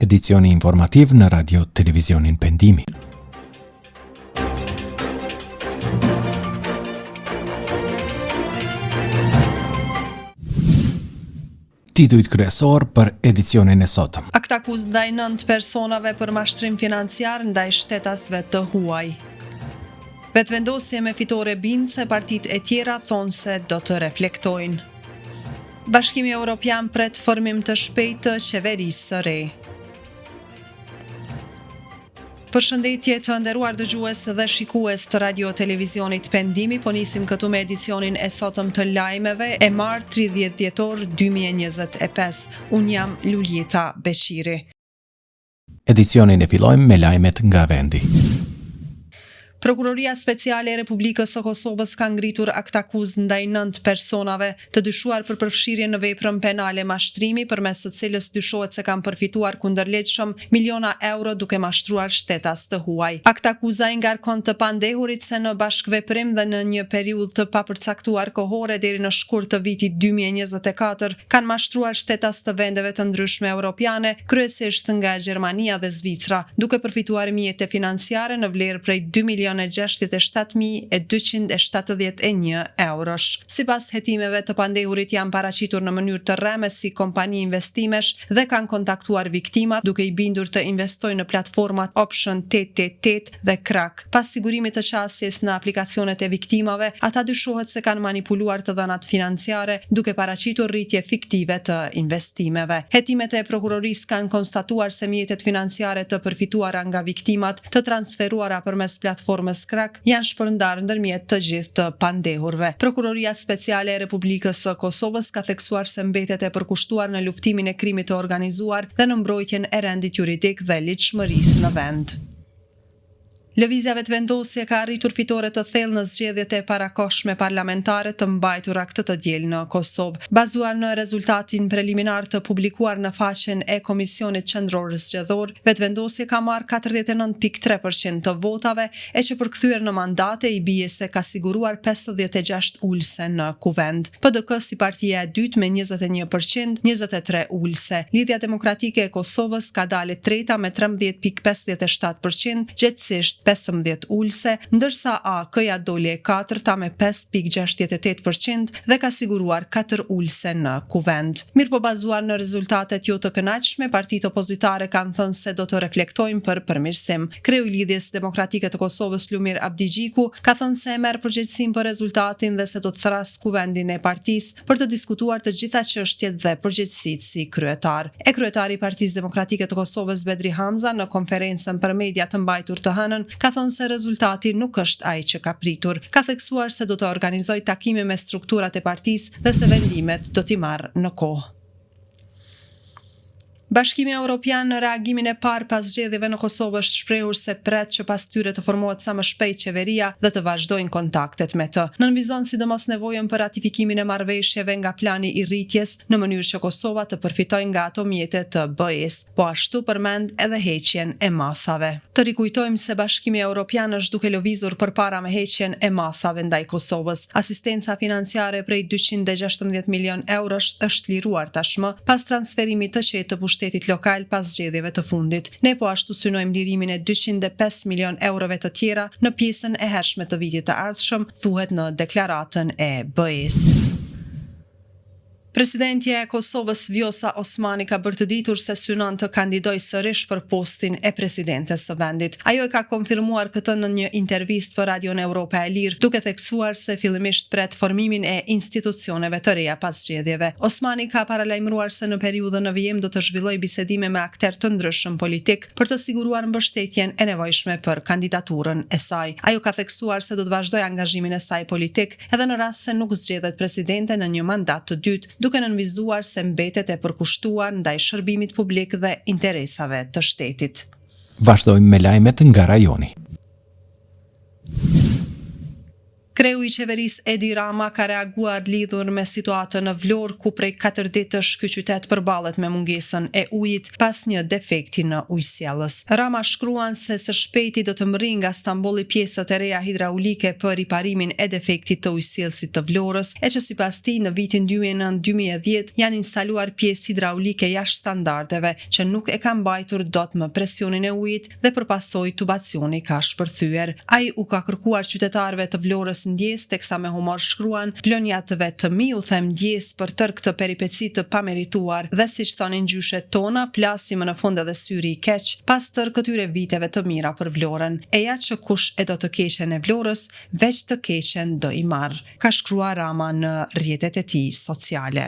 Edicioni informativ në Radio Televizionin Pendimi. Titujt kryesor për edicionin e sotëm. Akt akuz ndaj 9 personave për mashtrim financiar ndaj shtetasve të huaj. Vetëvendosje me fitore bindë se partitë e tjera thonë se do të reflektojnë. Bashkimi Evropian pret formim të shpejtë të qeverisë së re. Përshëndetje të nderuar dëgjues dhe shikues të Radio Televizionit Pendimi, po nisim këtu me edicionin e sotëm të lajmeve e martë 30 dhjetor 2025. Unë jam Luljita Beshiri. Edicionin e fillojmë me lajmet nga vendi. Prokuroria Speciale e Republikës së Kosovës ka ngritur akt akuz ndaj 9 personave të dyshuar për përfshirje në veprën penale mashtrimi, përmes së cilës dyshohet se kanë përfituar kundërligjshëm miliona euro duke mashtruar shtetas të huaj. Akt akuza i ngarkon të pandehurit se në bashkëveprim dhe në një periudhë të papërcaktuar kohore deri në shkurt të vitit 2024 kanë mashtruar shtetas të vendeve të ndryshme europiane, kryesisht nga Gjermania dhe Zvicra, duke përfituar mjete financiare në vlerë prej 2.067.271 eurosh. Sipas hetimeve të pandehurit janë paraqitur në mënyrë të rreme si kompani investimesh dhe kanë kontaktuar viktimat duke i bindur të investojnë në platformat Option 888 dhe Krak. Pas sigurimit të qasjes në aplikacionet e viktimave, ata dyshohet se kanë manipuluar të dhënat financiare duke paraqitur rritje fiktive të investimeve. Hetimet e prokurorisë kanë konstatuar se mjetet financiare të përfituara nga viktimat të transferuara përmes platformës Krak janë shpërndarë ndërmjet të gjithë të pandehurve. Prokuroria Speciale e Republikës së Kosovës ka theksuar se mbetet e përkushtuar në luftimin e krimit të organizuar dhe në mbrojtjen e rendit juridik dhe ligjshmërisë në vend. Lëvizja vetëvendosje ka arritur fitore të thellë në zgjedhjet e parakohshme parlamentare të mbajtura këtë të diel në Kosovë. Bazuar në rezultatin preliminar të publikuar në faqen e Komisionit Qendror Zgjedhor, vetëvendosje ka marrë 49.3% të votave, e që përkthyer në mandate i bie se ka siguruar 56 ulse në kuvend. PDK si partia e dytë me 21%, 23 ulse. Lidhja Demokratike e Kosovës ka dalë e treta me 13.57%, gjithsesht 15 ulse, ndërsa AK-ja doli e katërta me 5.68% dhe ka siguruar 4 ulse në kuvend. Mirë po bazuar në rezultatet jo të kënaqshme, partitë opozitare kanë thënë se do të reflektojnë për përmirësim. Kreu i Lidhjes Demokratike të Kosovës Lumir Abdigjiku ka thënë se merr përgjegjësinë për rezultatin dhe se do të thrasë kuvendin e partisë për të diskutuar të gjitha çështjet dhe përgjegjësitë si kryetar. E kryetari i Partisë Demokratike të Kosovës Bedri Hamza në konferencën për media të mbajtur të hënën ka thënë se rezultati nuk është ai që ka pritur. Ka theksuar se do të organizojë takime me strukturat e partisë dhe se vendimet do t'i marrë në kohë. Bashkimi Evropian në reagimin e parë pas zgjedhjeve në Kosovë është shprehur se pret që pas tyre të formohet sa më shpejt qeveria dhe të vazhdojnë kontaktet me të. Nënvizon sidomos nevojën për ratifikimin e marrëveshjeve nga plani i rritjes në mënyrë që Kosova të përfitojë nga ato mjete të BE-s, po ashtu përmend edhe heqjen e masave. Të rikujtojmë se Bashkimi Evropian është duke lëvizur përpara me heqjen e masave ndaj Kosovës. Asistenca financiare prej 216 milion eurosh është liruar tashmë pas transferimit të qetë të shtetit lokal pas zgjedhjeve të fundit. Ne po ashtu synojmë lirimin e 205 milion eurove të tjera në pjesën e hershme të vitit të ardhshëm, thuhet në deklaratën e BE-s. Presidentja e Kosovës Vjosa Osmani ka bërë të ditur se synon të kandidojë sërish për postin e presidentes së vendit. Ajo e ka konfirmuar këtë në një intervistë për Radion Evropa e Lirë, duke theksuar se fillimisht pret formimin e institucioneve të reja pas zgjedhjeve. Osmani ka paralajmëruar se në periudhën në vijim do të zhvillojë bisedime me aktorë të ndryshëm politik për të siguruar mbështetjen e nevojshme për kandidaturën e saj. Ajo ka theksuar se do të vazhdojë angazhimin e saj politik edhe në rast se nuk zgjedhet presidente në një mandat të dytë, duke nënvizuar se mbetet e përkushtuar ndaj shërbimit publik dhe interesave të shtetit. Vazhdojmë me lajmet nga rajoni. Kreu I qeverisë Edi Rama ka reaguar lidhur me situatën në Vlorë ku prej 4 ditësh ky qytet përballet me mungesën e ujit pas një defekti në ujësjellës. Rama shkruan se së shpejti do të mërrijnë nga Stambolli pjesët e reja hidraulike për riparimin e defektit të ujësjellësit të Vlorës, e që sipas tij në vitin 2009-2010 janë instaluar pjesë hidraulike jashtë standardeve që nuk e kanë mbajtur dot më presionin e ujit dhe përpasoi tubacioni ka shpërthyer. Ai u ka kërkuar qytetarëve të Vlorës ndjes, teksa me humor shkruan: "Plonjatëve të mi u them ndjes për tërë këtë peripeci të pamerituar dhe siç thonin gjyshet tona, plasim në fund edhe syri I keq pas tërë këtyre viteve të mira për Vlorën. E ja që kush e do të keqen e Vlorës, veç të keqen do I marr", ka shkruar Rama në rrjetet e tij sociale.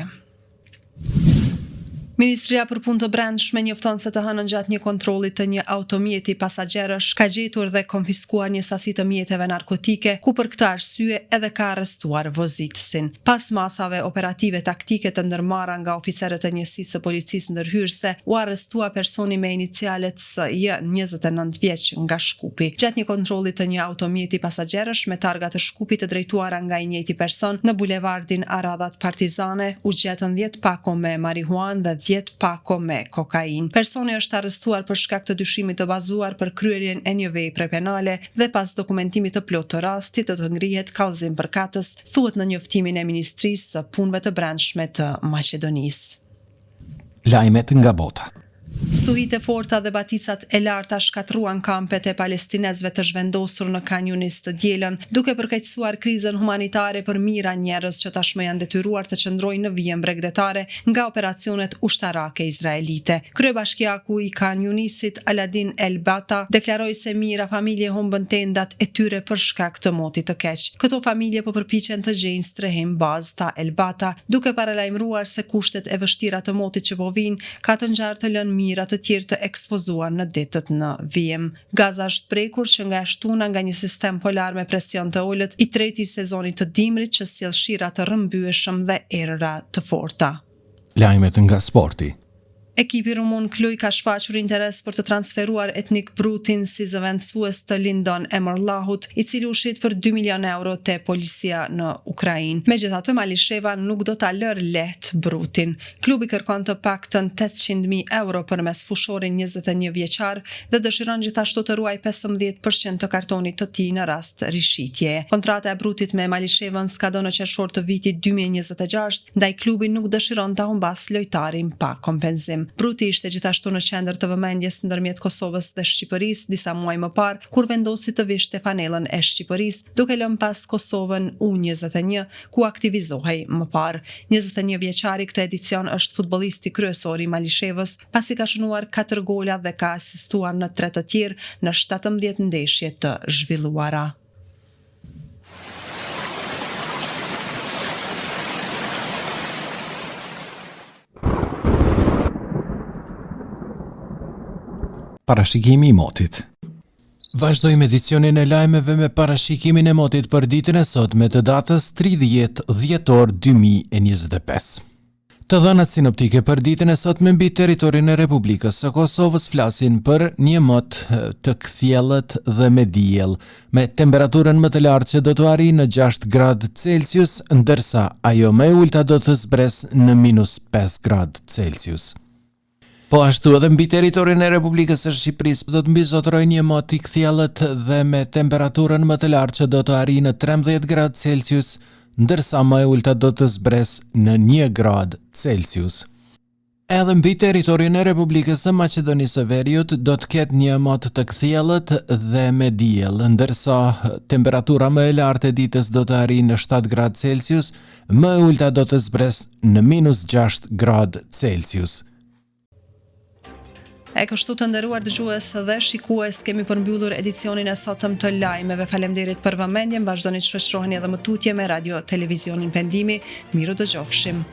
Ministria për Punë të Brendshme njofton se të hënën gjatë një kontrolli të një automjeti pasagjerësh ka gjetur dhe konfiskuar një sasi të mjeteve narkotike, ku për këtë arsye edhe ka arrestuar vozitësin. Pas masave operative taktike të ndërmarra nga oficerët e njësisë së policisë ndërhyrëse, u arrestua personi me inicialet SJ, 29 vjeç, nga Shkupi. Gjatë një kontrolli të një automjeti pasagjerësh me targa të Shkupit të drejtuara nga I njëjti person në bulevardin Aradhat Partizane, u gjetën 10 pako me marihuanë dhe 10 pako me kokain. Personi është arrestuar për shkak të dyshimit të bazuar për kryerjen e një vepre penale dhe pas dokumentimit të plotë të rastit të ngrihet kallëzim përkatës, thuhet në njoftimin e Ministrisë së Punëve të Brendshme të Maqedonisë. Lajmet nga bota. Stuhit e forta dhe baticat e larta shkatruan kampet e palestinezëve të zhvendosur në Khan Yunis të dielën, duke përkeqësuar krizën humanitare për mijëra njerëz që tashmë janë detyruar të qëndrojnë në vijën bregdetare nga operacionet ushtarake izraelite. Kryebashkiaku I Khan Yunisit, Aladin El Bata, deklaroi se mijëra familje humbën tendat e tyre për shkak të motit të keq. Këto familje po përpiqen të gjejnë strehim bazë, tha El Bata, duke paralajmëruar se kushtet e vështira të motit që po vijnë ka të ngjarë të lënë mijëra të tjerë të ekspozuar në ditët në vijim. Gaza është prekur që nga shtuna nga një sistem polar me presion të ulët, I treti sezonit të dimrit që sjell shira të rrëmbyeshëm dhe erëra të forta. Lajmet nga sporti. Ekipi rumun Kluj ka shfaqur interes për të transferuar Etnik Brutin si zëvendësues të Lindon Emërllahut, I cili u shit për 2 milion euro te policia në Ukrainë. Megjithatë, Malisheva nuk do ta lërë lehtë Brutin. Klubi kërkon të paktën 800.000 euro përmes fushorin 21 vjeçar dhe dëshiron gjithashtu të ruaj 15% të kartonit të tij në rast rishitjeje. Kontrata e Brutit me Malishevën skadon në qershor të vitit 2026, ndaj klubi nuk dëshiron ta humbas lojtarin pa kompenzim. Bruti ishte gjithashtu në qendër të vëmendjes ndërmjet Kosovës dhe Shqipërisë disa muaj më parë, kur vendosi të vishte fanellën e Shqipërisë, duke lënë pas Kosovën U21, ku aktivizohej më parë. 21 vjeçari këtë edicion është futbollisti kryesor I Malishevës, pasi ka shënuar 4 gola dhe ka asistuar në 3 të tjerë në 17 ndeshje të zhvilluara. Parashikimi I motit. Vazhdojmë edicionin e lajmeve me parashikimin e motit për ditën e sotme të datës 30 dhjetor 2025. Të dhënat sinoptike për ditën e sotme mbi territorin e Republikës së Kosovës flasin për një mot të kthjellët dhe me diell, me temperaturën më të lartë që do të arrijë në 6 gradë Celsius, ndërsa ajo më e ulta do të zbresë në -5 gradë Celsius. Po ashtu edhe mbi territorin e Republikës së Shqipërisë do të mbizotrojë një mot I kthjellët dhe me temperaturën më të lartë që do të arrijë në 13 gradë Celsius, ndërsa më e ulta do të zbresë në 1 gradë Celsius. Edhe mbi territorin e Republikës së Maqedonisë së Veriut do të ketë një mot të kthjellët dhe me diell, ndërsa temperatura më e lartë e ditës do të arrijë në 7 gradë Celsius, më e ulta do të zbresë në -6 gradë Celsius. E kështu të nderuar dëgjues dhe shikues, kemi përmbyllur edicionin e sotëm të lajmeve. Faleminderit për vëmendjen, vazhdoni të shoqëroheni edhe më tutje me Radio Televizionin Pendimi. Miru dëgjofshim.